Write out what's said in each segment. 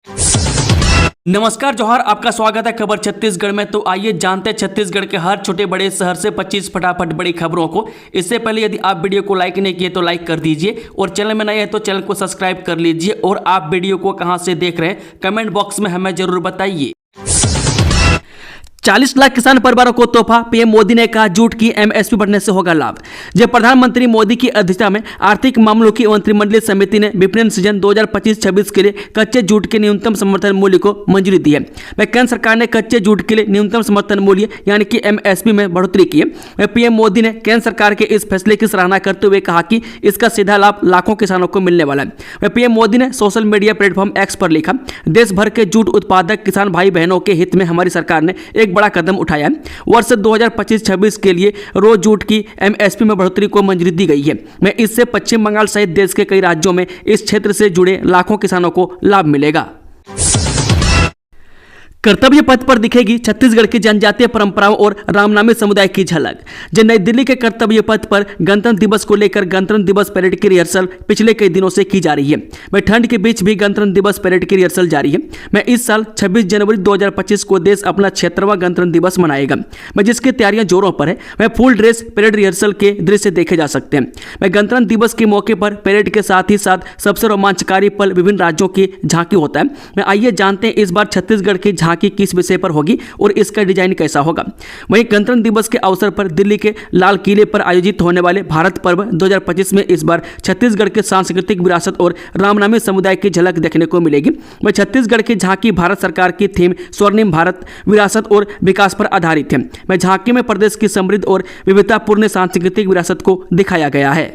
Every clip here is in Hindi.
नमस्कार जोहार, आपका स्वागत है खबर छत्तीसगढ़ में। तो आइए जानते हैं छत्तीसगढ़ के हर छोटे बड़े शहर से 25 फटाफट बड़ी खबरों को। इससे पहले यदि आप वीडियो को लाइक नहीं किए तो लाइक कर दीजिए और चैनल में नए हैं तो चैनल को सब्सक्राइब कर लीजिए। और आप वीडियो को कहां से देख रहे हैं कमेंट बॉक्स में हमें जरूर बताइए। 40 लाख किसान परिवारों को तोहफा, पीएम मोदी ने कहा जूट की एमएसपी बढ़ने से होगा लाभ। जब प्रधानमंत्री मोदी की अध्यक्षता में आर्थिक मामलों की मंत्रिमंडलीय समिति ने विपणन सीजन 2025-26 के लिए कच्चे जूट के न्यूनतम समर्थन मूल्य को मंजूरी दी है। केंद्र सरकार ने कच्चे जूट के लिए न्यूनतम समर्थन मूल्य यानी कि एमएसपी में बढ़ोतरी की है। पीएम मोदी ने केंद्र सरकार के इस फैसले की सराहना करते हुए कहा कि इसका सीधा लाभ लाखों किसानों को मिलने वाला है। पीएम मोदी ने सोशल मीडिया प्लेटफॉर्म एक्स पर लिखा, देश भर के जूट उत्पादक किसान भाई बहनों के हित में हमारी सरकार ने एक बड़ा कदम उठाया है। वर्ष 2025-26 के लिए रो जूट की एमएसपी में बढ़ोतरी को मंजूरी दी गई है। इससे पश्चिम बंगाल सहित देश के कई राज्यों में इस क्षेत्र से जुड़े लाखों किसानों को लाभ मिलेगा। कर्तव्य पथ पर दिखेगी छत्तीसगढ़ की जनजातीय परंपराओं और रामनामी समुदाय की झलक। जो नई दिल्ली के कर्तव्य पथ पर गणतंत्र दिवस को लेकर गणतंत्र दिवस परेड की रिहर्सल पिछले कई दिनों से की जा रही है। ठंड के बीच भी गणतंत्र दिवस परेड की रिहर्सल जारी है। इस साल 26 जनवरी 2025 को देश अपना 76वां गणतंत्र दिवस मनाएगा, जिसकी तैयारियां जोरों पर है। फुल ड्रेस परेड रिहर्सल के दृश्य देखे जा सकते हैं। गणतंत्र दिवस के मौके पर परेड के साथ ही साथ सबसे रोमांचकारी पल विभिन्न राज्यों की झांकी होता है। आइए जानते हैं इस बार छत्तीसगढ़ की झांकी किस विषय पर होगी और इसका डिजाइन कैसा होगा। वहीं गणतंत्र दिवस के अवसर पर दिल्ली के लाल किले पर आयोजित होने वाले भारत पर्व 2025 में इस बार छत्तीसगढ़ के सांस्कृतिक विरासत और रामनामी समुदाय की झलक देखने को मिलेगी। वह छत्तीसगढ़ की झांकी भारत सरकार की थीम स्वर्णिम भारत विरासत और विकास पर आधारित है। वह झांकी में प्रदेश की समृद्ध और विविधतापूर्ण सांस्कृतिक विरासत को दिखाया गया है।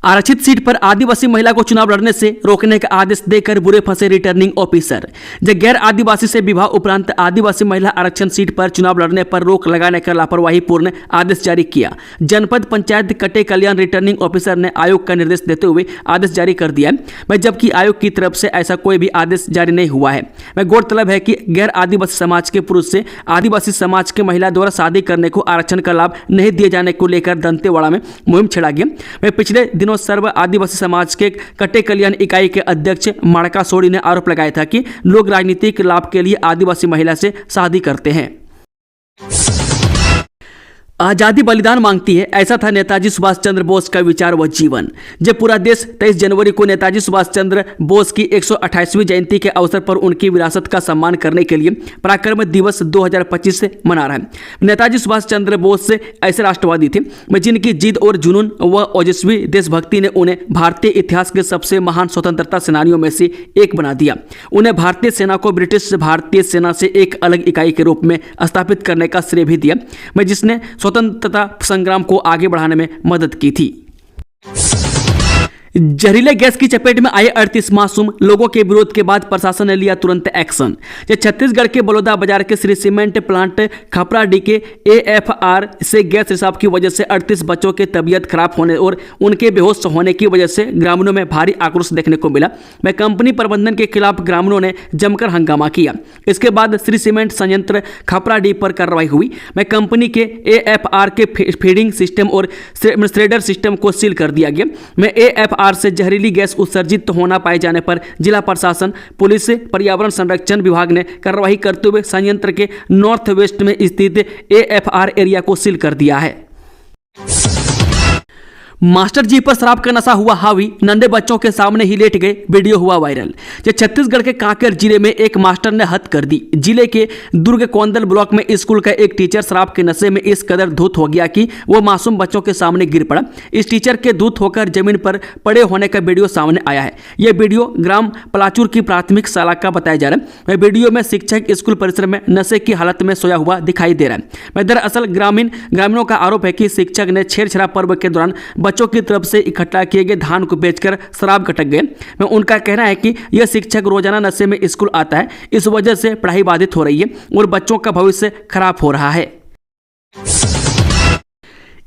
आरक्षित सीट पर आदिवासी महिला को चुनाव लड़ने से रोकने का आदेश देकर बुरे फंसे रिटर्निंग ऑफिसर। जब गैर आदिवासी से विवाह उपरांत आदिवासी महिला आरक्षण सीट पर चुनाव लड़ने पर रोक लगाने का लापरवाही पूर्ण आदेश जारी किया। जनपद पंचायत कटे कल्याण रिटर्निंग ऑफिसर ने आयोग का निर्देश देते हुए आदेश जारी कर दिया है, जबकि आयोग की तरफ से ऐसा कोई भी आदेश जारी नहीं हुआ है। गौरतलब है कि गैर आदिवासी समाज के पुरुष से आदिवासी समाज के महिला द्वारा शादी करने को आरक्षण का लाभ नहीं दिए जाने को लेकर दंतेवाड़ा में मुहिम छेड़ा गया। पिछले दिनों सर्व आदिवासी समाज के कटे कल्याण इकाई के अध्यक्ष माड़का सोडी ने आरोप लगाया था कि लोग राजनीतिक लाभ के लिए आदिवासी महिला से शादी करते हैं। आजादी बलिदान मांगती है, ऐसा था नेताजी सुभाष चंद्र बोस का विचार व जीवन। जब पूरा देश 23 जनवरी को नेताजी सुभाष चंद्र बोस की 128वीं जयंती के अवसर पर उनकी विरासत का सम्मान करने के लिए पराक्रम दिवस 2025 से मना रहा है। नेताजी सुभाष चंद्र बोस से ऐसे राष्ट्रवादी थे जिनकी जिद और जुनून व ओजस्वी देशभक्ति ने उन्हें भारतीय इतिहास के सबसे महान स्वतंत्रता सेनानियों में से एक बना दिया। उन्हें भारतीय सेना को ब्रिटिश भारतीय सेना से एक अलग इकाई के रूप में स्थापित करने का श्रेय भी दिया, जिसने स्वतंत्रता संग्राम को आगे बढ़ाने में मदद की थी। जहरीले गैस की चपेट में आए 38 मासूम लोगों के विरोध के बाद प्रशासन ने लिया तुरंत एक्शन। छत्तीसगढ़ के बलौदा बाजार के श्री सीमेंट प्लांट खपराडी के एएफआर से गैस रिसाव की वजह से 38 बच्चों की तबीयत खराब होने और उनके बेहोश होने की वजह से ग्रामीणों में भारी आक्रोश देखने को मिला। कंपनी प्रबंधन के खिलाफ ग्रामीणों ने जमकर हंगामा किया। इसके बाद श्री सीमेंट संयंत्र खपराडी पर कार्रवाई हुई। कंपनी के एएफआर के फीडिंग सिस्टम और श्रेडर सिस्टम को सील कर दिया गया। एएफआर से जहरीली गैस उत्सर्जित होना पाए जाने पर जिला प्रशासन, पुलिस, पर्यावरण संरक्षण विभाग ने कार्रवाई करते हुए संयंत्र के नॉर्थ वेस्ट में स्थित एएफआर एरिया को सील कर दिया है। मास्टर जी पर शराब का नशा हुआ हावी, नन्हे बच्चों के सामने ही लेट गए, वीडियो हुआ वायरल। छत्तीसगढ़ के कांकेर जिले में एक मास्टर ने हद कर दी। जिले के दुर्ग कोंदल ब्लॉक में स्कूल का एक टीचर शराब के नशे में इस कदर धुत हो गया कि वो मासूम बच्चों के सामने गिर पड़ा। इस टीचर के धुत होकर जमीन पर पड़े होने का वीडियो सामने आया है। यह वीडियो ग्राम पलाचूर की प्राथमिक शाला का बताया जा रहा है। वीडियो में शिक्षक स्कूल परिसर में नशे की हालत में सोया हुआ दिखाई दे रहा है। दरअसल ग्रामीणों का आरोप है कि शिक्षक ने छेड़छाड़ पर्व के दौरान बच्चों की तरफ से इकट्ठा किए गए धान को बेचकर शराब गटक गए। उनका कहना है कि यह शिक्षक रोजाना नशे में स्कूल आता है, इस वजह से पढ़ाई बाधित हो रही है और बच्चों का भविष्य खराब हो रहा है।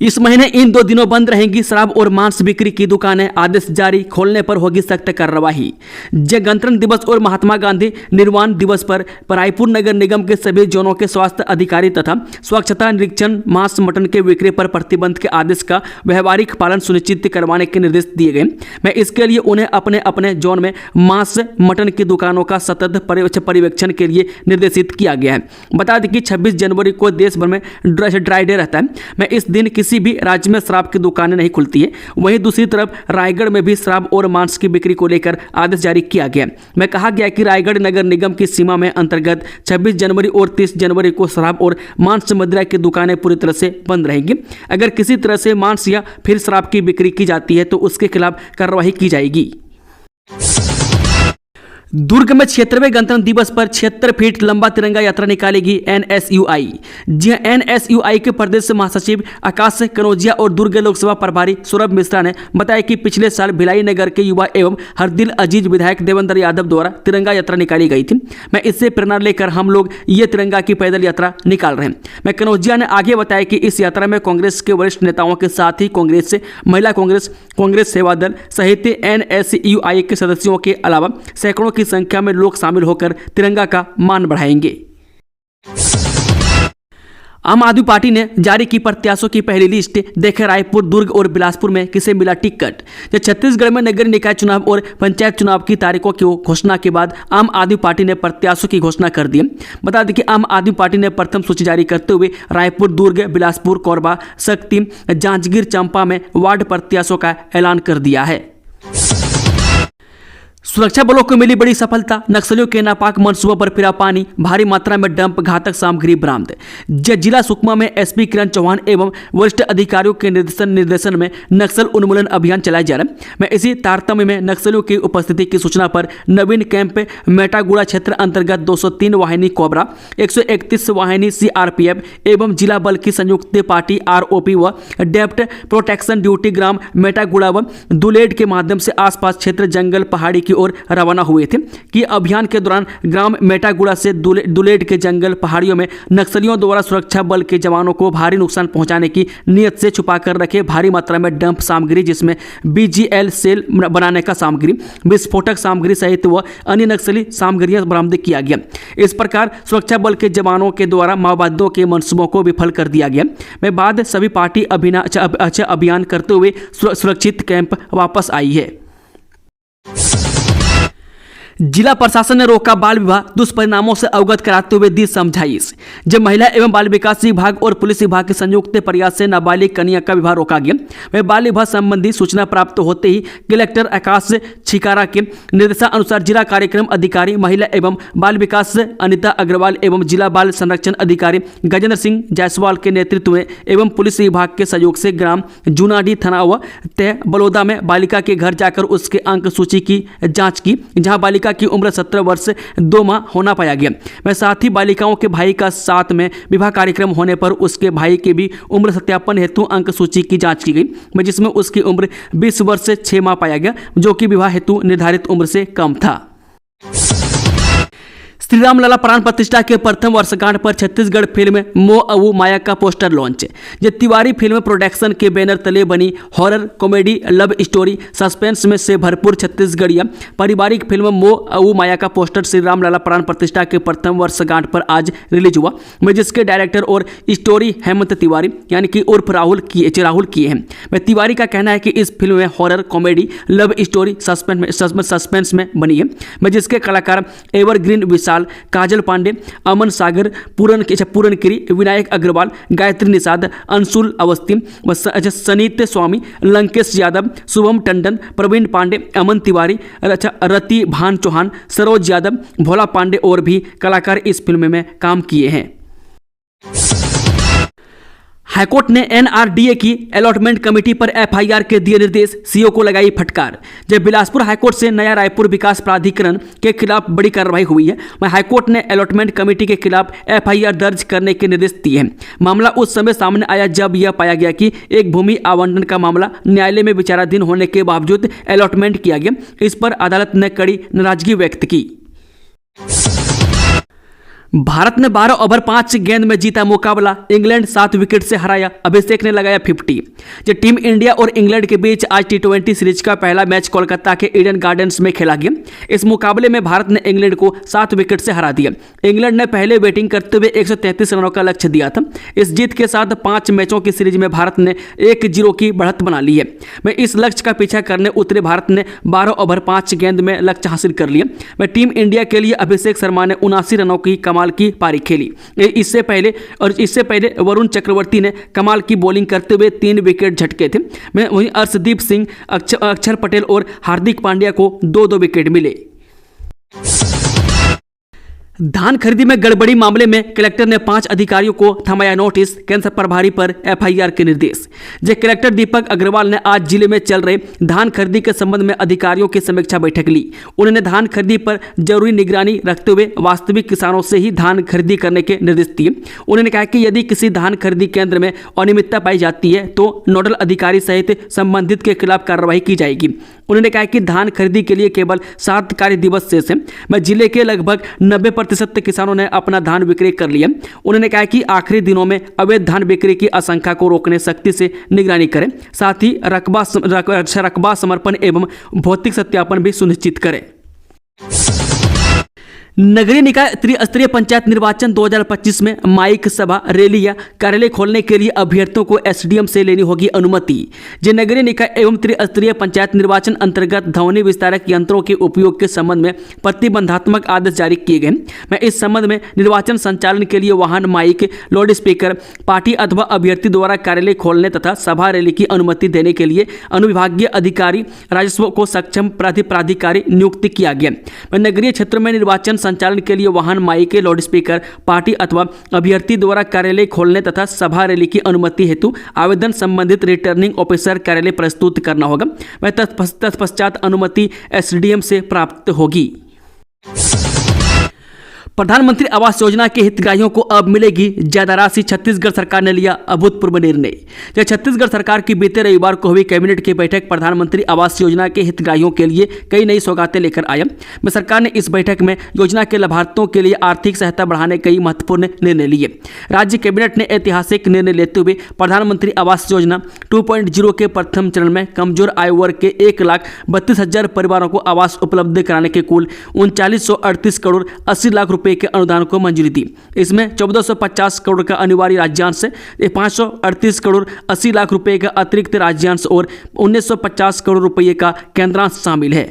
इस महीने इन 2 दिनों बंद रहेंगी शराब और मांस बिक्री की दुकानें, आदेश जारी, खोलने पर होगी सख्त कार्रवाई। गणतंत्र दिवस और महात्मा गांधी निर्वाण दिवस पर रायपुर नगर निगम के सभी जोनों के स्वास्थ्य अधिकारी तथा स्वच्छता निरीक्षण मांस मटन के विक्री पर प्रतिबंध के आदेश का व्यवहारिक पालन सुनिश्चित करवाने के निर्देश दिए गए। मैं इसके लिए उन्हें अपने अपने जोन में मांस मटन की दुकानों का सतत पर्यवेक्षण के लिए निर्देशित किया गया है। बता दें कि 26 जनवरी को देश भर में ड्राई डे रहता है। मैं इस दिन किसी भी राज्य में शराब की दुकानें नहीं खुलती है। वहीं दूसरी तरफ रायगढ़ में भी शराब और मांस की बिक्री को लेकर आदेश जारी किया गया। मैं कहा गया कि रायगढ़ नगर निगम की सीमा में अंतर्गत 26 जनवरी और 30 जनवरी को शराब और मांस मदिरा की दुकानें पूरी तरह से बंद रहेंगी। अगर किसी तरह से मांस या फिर शराब की बिक्री की जाती है तो उसके खिलाफ कार्रवाई की जाएगी। दुर्ग में 76वें गणतंत्र दिवस पर 76 फीट लंबा तिरंगा यात्रा निकालेगी NSUI। जी NSUI के प्रदेश महासचिव आकाश कनौजिया और दुर्ग लोकसभा प्रभारी सौरभ मिश्रा ने बताया कि पिछले साल भिलाई नगर के युवा एवं हरदिल अजीज विधायक देवेंद्र यादव द्वारा तिरंगा यात्रा निकाली गई थी। मैं इससे प्रेरणा लेकर हम लोग ये तिरंगा की पैदल यात्रा निकाल रहे हैं। मैं कनौजिया ने आगे बताया कि इस यात्रा में कांग्रेस के वरिष्ठ नेताओं के साथ ही कांग्रेस से महिला कांग्रेस सेवा दल सहित NSUI के सदस्यों के अलावा सैकड़ों की संख्या में लोग शामिल होकर तिरंगा का मान बढ़ाएंगे। आम आदमी पार्टी ने जारी की प्रत्याशियों की पहली लिस्ट। देखे रायपुर, दुर्ग और बिलासपुर में किसे मिला टिकट। जब छत्तीसगढ़ में नगरीय निकाय चुनाव और पंचायत चुनाव की तारीखों की घोषणा के बाद आम आदमी पार्टी ने प्रत्याशियों की घोषणा कर दी। बता दें कि आम आदमी पार्टी ने प्रथम सूची जारी करते हुए रायपुर, दुर्ग, बिलासपुर, कोरबा, शक्ति, जांजगीर चांपा में वार्ड प्रत्याशियों का ऐलान कर दिया है। सुरक्षा बलों को मिली बड़ी सफलता। नक्सलियों के नापाक मंसूबों पर फिरा पानी। भारी मात्रा में डंप घातक सामग्री बरामद। जिला सुकमा में SP किरण चौहान एवं वरिष्ठ अधिकारियों के निर्देशन में नक्सल उन्मूलन अभियान चलाया जा रहा है। मैं इसी तारतम्य में नक्सलियों की उपस्थिति की सूचना पर नवीन कैंप मेटागुड़ा क्षेत्र अंतर्गत 203 वाहिनी कोबरा, 131 वाहिनी CRPF एवं जिला बल की संयुक्त पार्टी ROP व डेप्ट प्रोटेक्शन ड्यूटी ग्राम मेटागुड़ा व दुलेड के माध्यम से आसपास क्षेत्र जंगल पहाड़ी की ओर रवाना हुए थे कि अभियान के दौरान ग्राम मेटागुड़ा से दुलेड के जंगल पहाड़ियों में नक्सलियों द्वारा सुरक्षा बल के जवानों को भारी नुकसान पहुंचाने की नीयत से छुपाकर रखे भारी मात्रा में डंप सामग्री जिसमें BGL सेल बनाने का सामग्री, विस्फोटक सामग्री सहित व अन्य नक्सली सामग्रियां बरामद किया गया। इस प्रकार सुरक्षा बल के जवानों के द्वारा माओवादियों के मंसूबों को विफल कर दिया गया। मैं बाद सभी पार्टी अभियान करते हुए सुरक्षित कैंप वापस आई है। जिला प्रशासन ने रोका बाल विवाह दुष्परिणामों से अवगत कराते हुए दी समझाइश। जब महिला एवं बाल विकास विभाग और पुलिस विभाग के संयुक्त प्रयास से नाबालिग कन्या का विवाह रोका गया। वह बाल विवाह संबंधी सूचना प्राप्त होते ही कलेक्टर आकाश छिकारा के निर्देशानुसार जिला कार्यक्रम अधिकारी महिला एवं बाल विकास अनिता अग्रवाल एवं जिला बाल संरक्षण अधिकारी गजेंद्र सिंह जायसवाल के नेतृत्व में एवं पुलिस विभाग के सहयोग से ग्राम जूनाडी थाना व तह बलौदा में बालिका के घर जाकर उसके अंक सूची की जाँच की, जहाँ बालिका की उम्र 17 वर्ष 2 माह होना पाया गया। वह साथ ही बालिकाओं के भाई का साथ में विवाह कार्यक्रम होने पर उसके भाई के भी उम्र सत्यापन हेतु अंक सूची की जांच की गई, जिसमें उसकी उम्र 20 वर्ष से 6 माह पाया गया, जो कि विवाह हेतु निर्धारित उम्र से कम था। श्री राम लला प्राण प्रतिष्ठा के प्रथम वर्षगांठ पर छत्तीसगढ़ फिल्म मो अवु माया का पोस्टर लॉन्च। ये तिवारी फिल्म प्रोडक्शन के बैनर तले बनी horror comedy love story suspense में से भरपूर छत्तीसगढ़िया पारिवारिक फिल्म मो अवु माया का पोस्टर श्री राम लला प्राण प्रतिष्ठा के प्रथम वर्षगांठ पर आज रिलीज हुआ, में जिसके डायरेक्टर और स्टोरी हेमंत तिवारी यानी कि उर्फ राहुल किए हैं। वह तिवारी का कहना है कि इस फिल्म में horror comedy love story suspense में बनी है, में जिसके कलाकार एवरग्रीन विशाल, काजल पांडे, अमन सागर, पूरनगिरी, विनायक अग्रवाल, गायत्री निषाद, अंशुल अवस्थी, सनीत स्वामी, लंकेश यादव, शुभम टंडन, प्रवीण पांडे, अमन तिवारी, रति भान चौहान, सरोज यादव, भोला पांडे और भी कलाकार इस फिल्म में काम किए हैं। हाईकोर्ट ने NRDA की अलॉटमेंट कमेटी पर FIR के दिए निर्देश, CO को लगाई फटकार। जब बिलासपुर हाईकोर्ट से नया रायपुर विकास प्राधिकरण के खिलाफ बड़ी कार्रवाई हुई है, वह हाईकोर्ट ने अलॉटमेंट कमेटी के खिलाफ FIR दर्ज करने के निर्देश दिए हैं। मामला उस समय सामने आया जब यह पाया गया कि एक भूमि आवंटन का मामला न्यायालय में विचाराधीन होने के बावजूद अलॉटमेंट किया गया। इस पर अदालत ने कड़ी नाराजगी व्यक्त की। भारत ने 12 ओवर 5 गेंद में जीता मुकाबला, इंग्लैंड 7 विकेट से हराया, अभिषेक ने लगाया 50। जो टीम इंडिया और इंग्लैंड के बीच आज T20 सीरीज का पहला मैच कोलकाता के ईडन गार्डन्स में खेला गया। इस मुकाबले में भारत ने इंग्लैंड को 7 विकेट से हरा दिया। इंग्लैंड ने पहले बैटिंग करते हुए 133 रनों का लक्ष्य दिया था। इस जीत के साथ 5 मैचों की सीरीज में भारत ने 1-0 की बढ़त बना ली है। मैं इस लक्ष्य का पीछा करने उतरे भारत ने 12 ओवर 5 गेंद में लक्ष्य हासिल कर लिया। मैं टीम इंडिया के लिए अभिषेक शर्मा ने 79 रनों की कमाल की पारी खेली। इससे पहले वरुण चक्रवर्ती ने कमाल की बॉलिंग करते हुए 3 विकेट झटके थे। वहीं अर्शदीप सिंह, अक्षर पटेल और हार्दिक पांड्या को 2-2 विकेट मिले। धान खरीदी में गड़बड़ी मामले में कलेक्टर ने 5 अधिकारियों को थमाया नोटिस, केंद्र प्रभारी पर FIR के निर्देश। कलेक्टर दीपक अग्रवाल ने आज जिले में चल रहे धान खरीदी के संबंध में अधिकारियों की समीक्षा बैठक ली। उन्होंने धान खरीदी पर जरूरी निगरानी रखते हुए वास्तविक किसानों से ही धान खरीदी करने के निर्देश दिए। उन्होंने कहा कि यदि किसी धान खरीदी केंद्र में अनियमितता पाई जाती है तो नोडल अधिकारी सहित संबंधित के खिलाफ कार्रवाई की जाएगी। उन्होंने कहा कि धान खरीदी के लिए केवल 7 कार्य दिवस शेष हैं। जिले के लगभग 90% किसानों ने अपना धान बिक्री कर लिया। उन्होंने कहा कि आखिरी दिनों में अवैध धान बिक्री की आशंका को रोकने सख्ती से निगरानी करें, साथ ही रकबा समर्पण एवं भौतिक सत्यापन भी सुनिश्चित करें। नगरीय निकाय त्रिस्तरीय पंचायत निर्वाचन 2025 में माइक सभा, रैली या कार्यालय खोलने के लिए अभ्यर्थियों को SDM से लेनी होगी अनुमति। नगरीय निकाय एवं त्रिस्तरीय पंचायत निर्वाचन अंतर्गत ध्वनि विस्तारक यंत्रों के उपयोग के संबंध में प्रतिबंधात्मक आदेश जारी किए गए। मैं इस संबंध में निर्वाचन संचालन के लिए वाहन, माइक, लाउड स्पीकर, पार्टी अथवा अभ्यर्थी द्वारा कार्यालय खोलने तथा सभा रैली की अनुमति देने के लिए अनुविभागीय अधिकारी राजस्व को सक्षम प्राधिकारी नियुक्त किया गया। नगरीय क्षेत्र में निर्वाचन संचालन के लिए वाहन, माइक, लाउड स्पीकर, पार्टी अथवा अभ्यर्थी द्वारा कार्यालय खोलने तथा सभा रैली की अनुमति हेतु आवेदन संबंधित रिटर्निंग ऑफिसर कार्यालय प्रस्तुत करना होगा। वह तत्पश्चात अनुमति SDM से प्राप्त होगी। प्रधानमंत्री आवास योजना के हितग्राहियों को अब मिलेगी ज्यादा राशि, छत्तीसगढ़ सरकार ने लिया अभूतपूर्व निर्णय। जब छत्तीसगढ़ सरकार की बीते रविवार को हुई कैबिनेट की बैठक प्रधानमंत्री आवास योजना के हितग्राहियों के लिए कई नई सौगातें लेकर आया। सरकार ने इस बैठक में योजना के लाभार्थियों के लिए आर्थिक सहायता बढ़ाने कई महत्वपूर्ण निर्णय लिए। राज्य कैबिनेट ने ऐतिहासिक निर्णय लेते हुए प्रधानमंत्री आवास योजना 2.0 के प्रथम चरण में कमजोर आय वर्ग के 1,32,000 परिवारों को आवास उपलब्ध कराने के कुल 3938 करोड़ 80 लाख रुपए के अनुदान को मंजूरी दी। इसमें 1450 करोड़ का अनिवार्य राज्यांश, 538 करोड़ 80 लाख रुपए का अतिरिक्त राज्यांश और 1950 करोड़ रुपए का केंद्रांश शामिल है।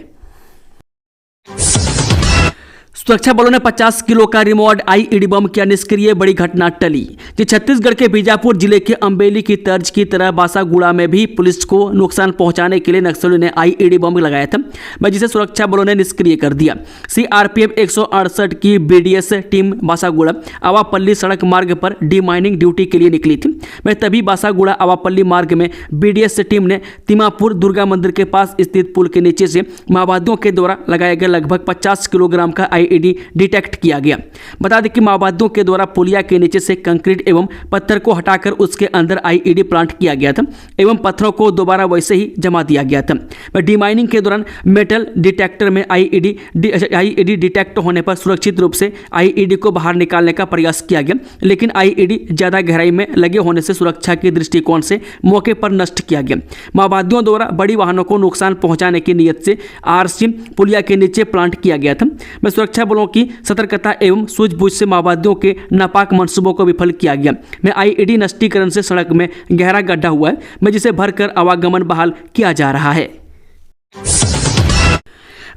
सुरक्षा बलों ने 50 किलो का रिमोट IED बम किया निष्क्रिय, बड़ी घटना टली। छत्तीसगढ़ के बीजापुर जिले के अम्बेली की तर्ज की तरह बासागुड़ा में भी पुलिस को नुकसान पहुंचाने के लिए नक्सलियों ने IED बम लगाया था, जिसे सुरक्षा बलों ने निष्क्रिय कर दिया। CRPF 168 की BDS टीम बासागुड़ा आवापल्ली सड़क मार्ग पर डिमाइनिंग ड्यूटी के लिए निकली थी। तभी बासागुड़ा आवापल्ली मार्ग में BDS टीम ने तिमापुर दुर्गा मंदिर के पास स्थित पुल के नीचे से माओवादियों के द्वारा लगाए गए लगभग 50 किलोग्राम का IED डिटेक्ट किया गया। बता दें कि माओवादियों के द्वारा पुलिया के नीचे से कंक्रीट एवं पत्थर को हटाकर उसके अंदर IED प्लांट किया गया था एवं पत्थरों को दोबारा वैसे ही जमा दिया गया था। डिमाइनिंग के दौरान मेटल डिटेक्टर में IED डिटेक्ट होने पर सुरक्षित रूप से IED को बाहर निकालने का प्रयास किया गया, लेकिन IED ज्यादा गहराई में लगे होने से सुरक्षा के दृष्टिकोण से मौके पर नष्ट किया गया। माओवादियों द्वारा बड़ी वाहनों को नुकसान पहुंचाने की नीयत से RC पुलिया के नीचे प्लांट किया गया था। सुरक्षा बलों की सतर्कता एवं सूझबूझ से माओवादियों के नापाक मंसूबों को विफल किया गया। IED नष्टीकरण से सड़क में गहरा गड्ढा हुआ है, जिसे भरकर आवागमन बहाल किया जा रहा है।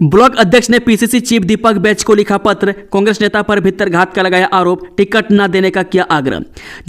ब्लॉक अध्यक्ष ने PCC चीफ दीपक बैच को लिखा पत्र, कांग्रेस नेता पर भित्तरघात का लगाया आरोप, टिकट न देने का किया आग्रह।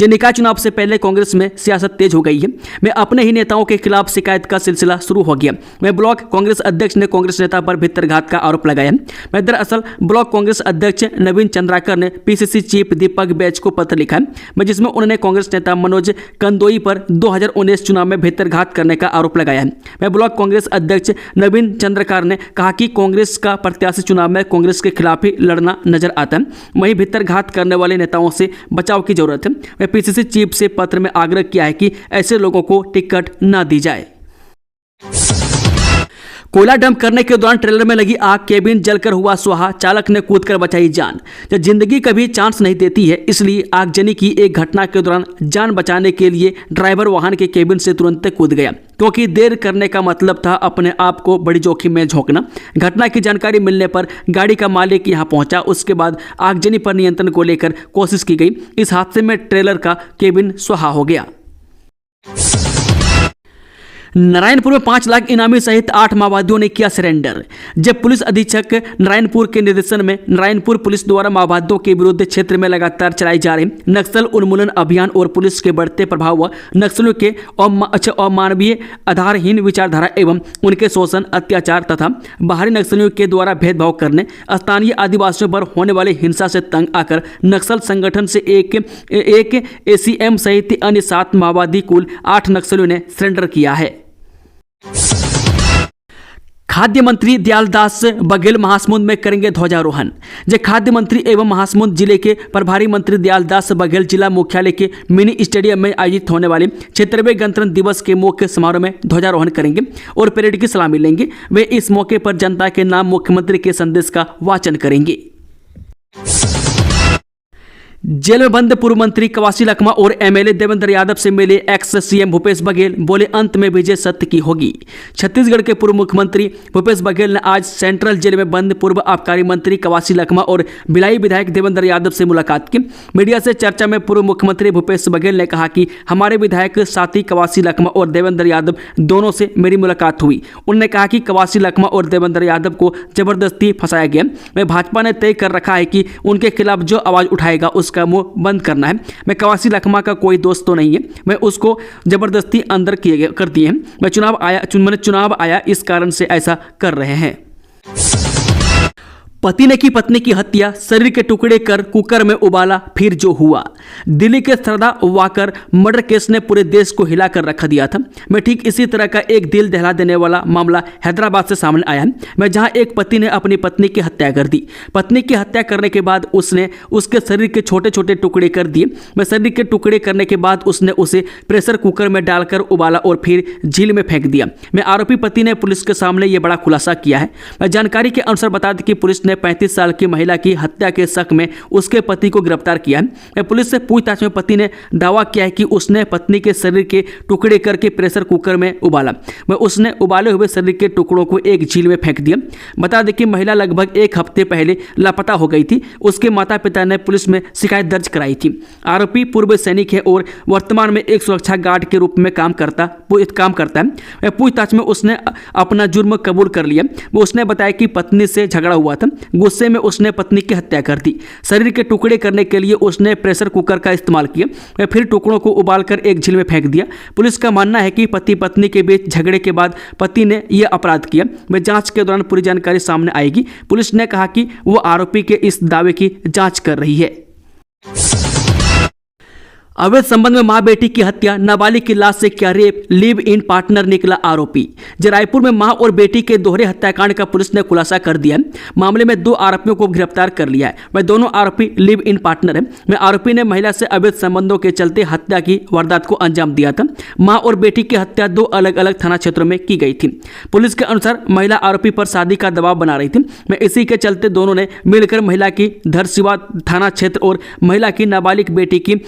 निकाय चुनाव से पहले कांग्रेस में सियासत तेज हो गई है। अपने ही नेताओं के खिलाफ शिकायत का सिलसिला शुरू हो गया। ब्लॉक कांग्रेस अध्यक्ष ने कांग्रेस नेता पर भित्तरघात का आरोप लगाया। दरअसल ब्लॉक कांग्रेस अध्यक्ष नवीन चंद्राकर ने PCC चीफ दीपक बैच को पत्र लिखा है, जिसमें उन्होंने कांग्रेस नेता मनोज कंदोई पर 2019 चुनाव में भित्तरघात करने का आरोप लगाया है। ब्लॉक कांग्रेस अध्यक्ष नवीन चंद्राकर ने कहा कि कांग्रेस का प्रत्याशी चुनाव में कांग्रेस के खिलाफ ही लड़ना नजर आता है, वहीं भित्तरघात करने वाले नेताओं से बचाव की जरूरत है। वह PCC चीफ से पत्र में आग्रह किया है कि ऐसे लोगों को टिकट न दी जाए। कोयला डंप करने के दौरान ट्रेलर में लगी आग, केबिन जलकर हुआ स्वाहा, चालक ने कूदकर बचाई जान। जब जिंदगी कभी चांस नहीं देती है, इसलिए आगजनी की एक घटना के दौरान जान बचाने के लिए ड्राइवर वाहन के केबिन से तुरंत कूद गया, क्योंकि देर करने का मतलब था अपने आप को बड़ी जोखिम में झोंकना। घटना की जानकारी मिलने पर गाड़ी का मालिक यहां पहुंचा। उसके बाद आगजनी पर नियंत्रण को लेकर कोशिश की गई। इस हादसे में ट्रेलर का केबिन स्वाहा हो गया। नारायणपुर में 5 लाख इनामी सहित 8 माओवादियों ने किया सरेंडर। जब पुलिस अधीक्षक नारायणपुर के निर्देशन में नारायणपुर पुलिस द्वारा माओवादियों के विरुद्ध क्षेत्र में लगातार चलाई जा रही नक्सल उन्मूलन अभियान और पुलिस के बढ़ते प्रभाव व नक्सलियों के अमानवीय आधारहीन विचारधारा एवं उनके शोषण, अत्याचार तथा बाहरी नक्सलियों के द्वारा भेदभाव करने, स्थानीय आदिवासियों पर होने वाली हिंसा से तंग आकर नक्सल संगठन से एक ACM सहित अन्य 7 माओवादी कुल 8 नक्सलियों ने सरेंडर किया है। खाद्य मंत्री दयालदास बघेल महासमुंद में करेंगे ध्वजारोहण। जब खाद्य मंत्री एवं महासमुंद जिले के प्रभारी मंत्री दयालदास बघेल जिला मुख्यालय के मिनी स्टेडियम में आयोजित होने वाले 76वें गणतंत्र दिवस के मुख्य समारोह में ध्वजारोहण करेंगे और परेड की सलामी लेंगे। वे इस मौके पर जनता के नाम मुख्यमंत्री के संदेश का वाचन करेंगे। जेल में बंद पूर्व मंत्री कवासी लखमा और MLA देवेंद्र यादव से मिले एक्स CM भूपेश बघेल, बोले अंत में विजय सत्य की होगी। छत्तीसगढ़ के पूर्व मुख्यमंत्री भूपेश बघेल ने आज सेंट्रल जेल में बंद पूर्व आबकारी मंत्री कवासी लखमा और भिलाई विधायक देवेंद्र यादव से मुलाकात की। मीडिया से चर्चा में पूर्व मुख्यमंत्री भूपेश बघेल ने कहा कि हमारे विधायक साथी कवासी लखमा और देवेंद्र यादव दोनों से मेरी मुलाकात हुई। उन्होंने कहा कि कवासी लखमा और देवेंद्र यादव को जबरदस्ती फंसाया गया। मैं भाजपा ने तय कर रखा है कि उनके खिलाफ जो आवाज उठाएगा उसका मुंह बंद करना है। मैं कवासी लखमा का कोई दोस्त तो नहीं है, मैं उसको जबरदस्ती अंदर कर दिए हैं। मैंने चुनाव आया इस कारण से ऐसा कर रहे हैं। पति ने की पत्नी की हत्या, शरीर के टुकड़े कर कुकर में उबाला, फिर जो हुआ। दिल्ली के सरदा वाकर मर्डर केस ने पूरे देश को हिलाकर रख दिया था। मैं ठीक इसी तरह का एक दिल दहला देने वाला मामला हैदराबाद से सामने आया है। मैं जहां एक पति ने अपनी पत्नी की हत्या कर दी। पत्नी की हत्या करने के बाद उसने उसके शरीर के छोटे छोटे टुकड़े कर दिए। मैं शरीर के टुकड़े करने के बाद उसने उसे प्रेशर कुकर में डालकर उबाला और फिर झील में फेंक दिया। मैं आरोपी पति ने पुलिस के सामने यह बड़ा खुलासा किया है। मैं जानकारी के अनुसार बता दें कि पुलिस ने 35 साल की महिला की हत्या के शक में उसके पति को गिरफ्तार किया है। पुलिस से पूछताछ में पति ने दावा किया है कि उसने पत्नी के शरीर के टुकड़े करके प्रेशर कुकर में उबाला। उसने उबाले हुए शरीर के टुकड़ों को एक झील में फेंक दिया। बता दें कि महिला लगभग 1 हफ्ते पहले लापता हो गई थी। उसके माता पिता ने पुलिस में शिकायत दर्ज कराई थी। आरोपी पूर्व सैनिक है और वर्तमान में एक सुरक्षा गार्ड के रूप में काम करता है। पूछताछ में उसने अपना जुर्म कबूल कर लिया। उसने बताया कि पत्नी से झगड़ा हुआ था। गुस्से में उसने पत्नी की हत्या कर दी। शरीर के टुकड़े करने के लिए उसने प्रेशर कुकर का इस्तेमाल किया, फिर टुकड़ों को उबालकर एक झील में फेंक दिया। पुलिस का मानना है कि पति पत्नी के बीच झगड़े के बाद पति ने यह अपराध किया। मैं जांच के दौरान पूरी जानकारी सामने आएगी। पुलिस ने कहा कि वो आरोपी के इस दावे की जांच कर रही है। अवैध संबंध में मां बेटी की हत्या, नाबालिग की लाश से किया रेप, लिव इन पार्टनर निकला आरोपी। रायपुर में मां और बेटी के दोहरे हत्याकांड का पुलिस ने खुलासा कर दिया है। मामले में 2 आरोपियों को गिरफ्तार कर लिया है। वह दोनों आरोपी लिव इन पार्टनर है। मैं आरोपी ने महिला से अवैध संबंधों के चलते हत्या की वारदात को अंजाम दिया था। मां और बेटी की हत्या 2 अलग अलग थाना क्षेत्रों में की गई थी। पुलिस के अनुसार महिला आरोपी पर शादी का दबाव बना रही थी। मैं इसी के चलते दोनों ने मिलकर महिला की धरसिवा थाना क्षेत्र और महिला की नाबालिग बेटी की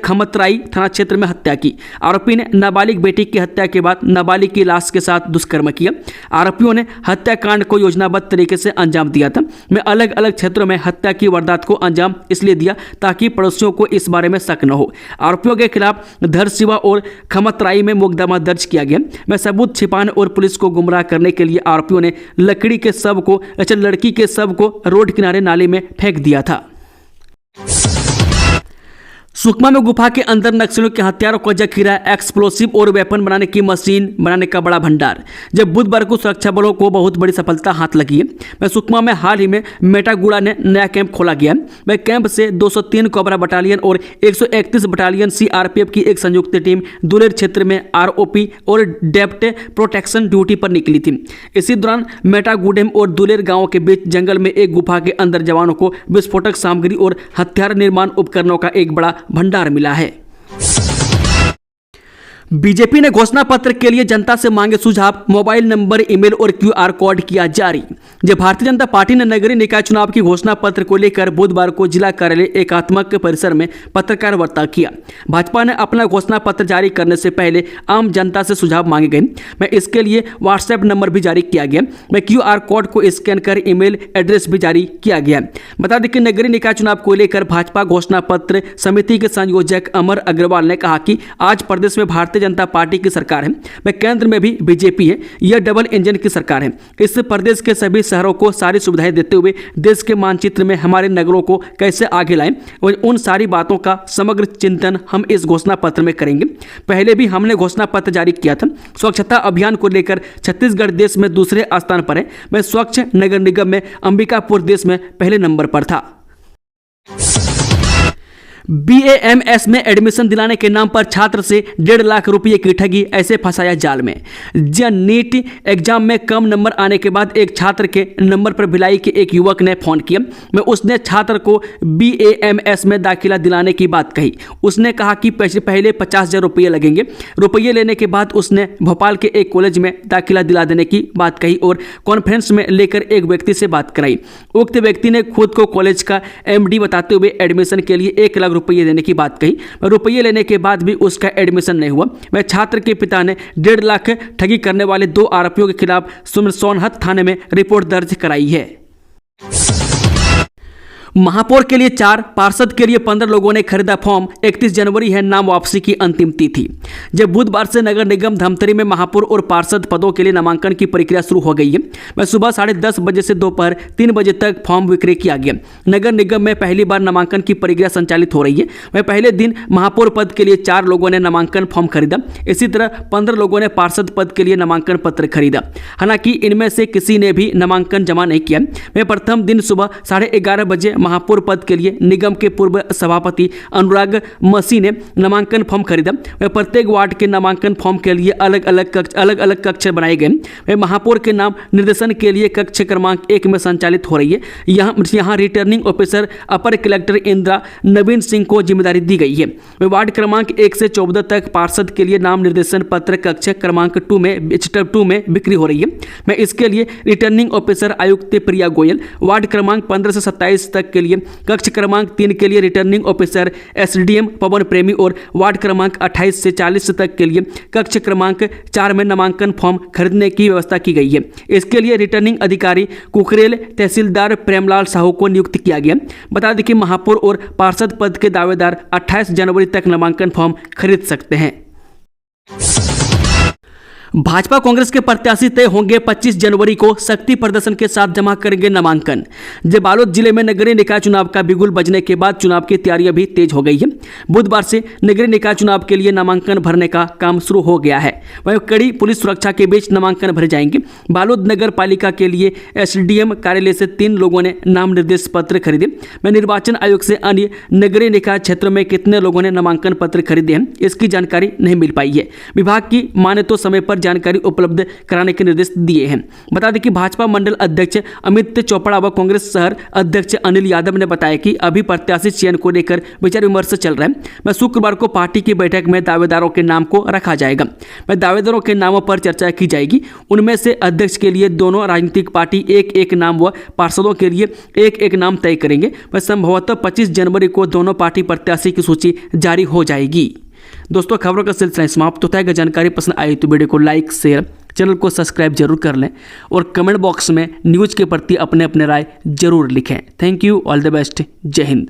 खमतराई थाना क्षेत्र में हत्या की। आरोपी ने नाबालिग बेटी की हत्या के बाद नाबालिग की लाश के साथ दुष्कर्म किया। आरोपियों ने हत्याकांड को योजनाबद्ध तरीके से अंजाम दिया था। मैं अलग अलग क्षेत्रों में हत्या की वारदात को अंजाम इसलिए दिया ताकि पड़ोसियों को इस बारे में शक न हो। आरोपियों के खिलाफ धरसिवा और खमतराई में मुकदमा दर्ज किया गया। मैं सबूत छिपाने और पुलिस को गुमराह करने के लिए आरोपियों ने लड़की के शव को रोड किनारे नाले में फेंक दिया था। सुकमा में गुफा के अंदर नक्सलियों के हथियारों को जखीरा, एक्सप्लोसिव और वेपन बनाने की मशीन बनाने का बड़ा भंडार। जब बुधवार को सुरक्षा बलों को बहुत बड़ी सफलता हाथ लगी है। मैं सुकमा में हाल ही में मेटागुड़ा ने नया कैंप खोला गया। मैं कैंप से 203 कोबरा बटालियन और 131 बटालियन CRPF की एक संयुक्त टीम दुलेर क्षेत्र में ROP और डेप्ट प्रोटेक्शन ड्यूटी पर निकली थी। इसी दौरान मेटागुडेम और दुलेर गांवों के बीच जंगल में एक गुफा के अंदर जवानों को विस्फोटक सामग्री और हथियार निर्माण उपकरणों का एक बड़ा भंडार मिला है। बीजेपी ने घोषणा पत्र के लिए जनता से मांगे सुझाव, मोबाइल नंबर, ईमेल और क्यूआर कोड किया जारी। जब भारतीय जनता पार्टी ने नगरीय निकाय चुनाव की घोषणा पत्र को लेकर बुधवार को जिला कार्यालय एकात्मक परिसर में पत्रकार वार्ता किया। भाजपा ने अपना घोषणा पत्र जारी करने से पहले आम जनता से सुझाव मांगे गए। मैं इसके लिए व्हाट्सएप नंबर भी जारी किया गया। मैं क्यूआर कोड को स्कैन कर ईमेल एड्रेस भी जारी किया गया। बता दें कि नगरीय निकाय चुनाव को लेकर भाजपा घोषणा पत्र समिति के संयोजक अमर अग्रवाल ने कहा कि आज प्रदेश में भारतीय जनता पार्टी की सरकार है, वह केंद्र में भी बीजेपी है। यह डबल इंजन की सरकार है। इस प्रदेश के सभी शहरों को सारी सुविधाएं देते हुए देश के मानचित्र में हमारे नगरों को कैसे आगे लाएं, उन सारी बातों का समग्र चिंतन हम इस घोषणा पत्र में करेंगे। पहले भी हमने घोषणा पत्र जारी किया था। स्वच्छता अभियान को लेकर छत्तीसगढ़ देश में दूसरे स्थान पर है। मैं स्वच्छ नगर निगम में अंबिकापुर देश में पहले नंबर पर था। BAMS में एडमिशन दिलाने के नाम पर छात्र से 1.5 लाख रुपये की ठगी, ऐसे फंसाया जाल में। नीट एग्जाम में कम नंबर आने के बाद एक छात्र के नंबर पर भिलाई के एक युवक ने फोन किया। मैं उसने छात्र को BAMS में दाखिला दिलाने की बात कही। उसने कहा कि पहले 50,000 रुपये लगेंगे। रुपये लेने के बाद उसने भोपाल के एक कॉलेज में दाखिला दिला देने की बात कही और कॉन्फ्रेंस में लेकर एक व्यक्ति से बात कराई। उक्त व्यक्ति ने खुद को कॉलेज का MD बताते हुए एडमिशन के लिए 1 लाख रुपये देने की बात कही। रुपये लेने के बाद भी उसका एडमिशन नहीं हुआ। वह छात्र के पिता ने 1.5 लाख ठगी करने वाले 2 आरोपियों के खिलाफ सोनहत थाने में रिपोर्ट दर्ज कराई है। महापौर के लिए 4, पार्षद के लिए 15 लोगों ने खरीदा फॉर्म। 31 जनवरी है नाम वापसी की अंतिम तिथि। जब बुधवार से नगर निगम धमतरी में महापौर और पार्षद पदों के लिए नामांकन की प्रक्रिया शुरू हो गई है। वह सुबह 10:30 बजे से दोपहर 3 बजे तक फॉर्म विक्रय किया गया। नगर निगम में पहली बार नामांकन की प्रक्रिया संचालित हो रही है। वह पहले दिन महापौर पद के लिए 4 लोगों ने नामांकन फॉर्म खरीदा। इसी तरह 15 लोगों ने पार्षद पद के लिए नामांकन पत्र खरीदा। हालांकि इनमें से किसी ने भी नामांकन जमा नहीं किया। वह प्रथम दिन सुबह 11:30 बजे महापौर पद के लिए निगम के पूर्व सभापति अनुराग मसी ने नामांकन फॉर्म खरीदा। वह प्रत्येक वार्ड के नामांकन फॉर्म के लिए अलग अलग कक्ष बनाए गए। वह महापौर के नाम निर्देशन के लिए कक्ष क्रमांक 1 में संचालित हो रही है। यहाँ रिटर्निंग ऑफिसर अपर कलेक्टर इंदिरा नवीन सिंह को जिम्मेदारी दी गई है। वह वार्ड क्रमांक 1 से 14 तक पार्षद के लिए नाम निर्देशन पत्र कक्ष क्रमांक 2 में बिक्री हो रही है। मैं इसके लिए रिटर्निंग ऑफिसर आयुक्त प्रिया गोयल, वार्ड क्रमांक 15 से 27 तक के लिए कक्ष क्रमांक 3 के लिए रिटर्निंग ऑफिसर SDM पवन प्रेमी और वार्ड क्रमांक 28 से 40 तक के लिए कक्ष क्रमांक 4 में नामांकन फॉर्म खरीदने की व्यवस्था की गई है। इसके लिए रिटर्निंग अधिकारी कुकरेल तहसीलदार प्रेमलाल साहू को नियुक्त किया गया। बता दें कि महापौर और पार्षद पद के दावेदार 28 जनवरी तक नामांकन फॉर्म खरीद सकते हैं। भाजपा कांग्रेस के प्रत्याशी तय होंगे। 25 जनवरी को शक्ति प्रदर्शन के साथ जमा करेंगे नामांकन। जब बालोद जिले में नगरीय निकाय चुनाव का बिगुल बजने के बाद चुनाव की तैयारियां भी तेज हो गई है। बुधवार से नगरीय निकाय चुनाव के लिए नामांकन भरने का काम शुरू हो गया है। वहीं कड़ी पुलिस सुरक्षा के बीच नामांकन भरे जाएंगे। बालोद नगर पालिका के लिए SDM कार्यालय से 3 लोगों ने नाम निर्देश पत्र खरीदे। मैं निर्वाचन आयोग से अन्य नगरीय निकाय क्षेत्रों में कितने लोगों ने नामांकन पत्र खरीदे हैं, इसकी जानकारी नहीं मिल पाई है। विभाग की माने तो समय पर जानकारी उपलब्ध कराने के निर्देश दिए हैं। बता दें कि भाजपा मंडल अध्यक्ष अमित चोपड़ा व कांग्रेस शहर अध्यक्ष अनिल यादव ने बताया कि अभी प्रत्याशी चयन को लेकर विचार विमर्श चल रहा है। मैं शुक्रवार को पार्टी की बैठक में दावेदारों के नाम को रखा जाएगा। मैं दावेदारों के नामों पर चर्चा की जाएगी। उनमें से अध्यक्ष के लिए दोनों राजनीतिक पार्टी एक नाम व पार्षदों के लिए एक नाम तय करेंगे। वह संभवतः 25 जनवरी को दोनों पार्टी प्रत्याशी की सूची जारी हो जाएगी। दोस्तों, खबरों का सिलसिला समाप्त होता है। अगर जानकारी पसंद आई तो वीडियो को लाइक, शेयर, चैनल को सब्सक्राइब जरूर कर लें और कमेंट बॉक्स में न्यूज़ के प्रति अपने राय जरूर लिखें। Thank you, all the best, जय हिंद।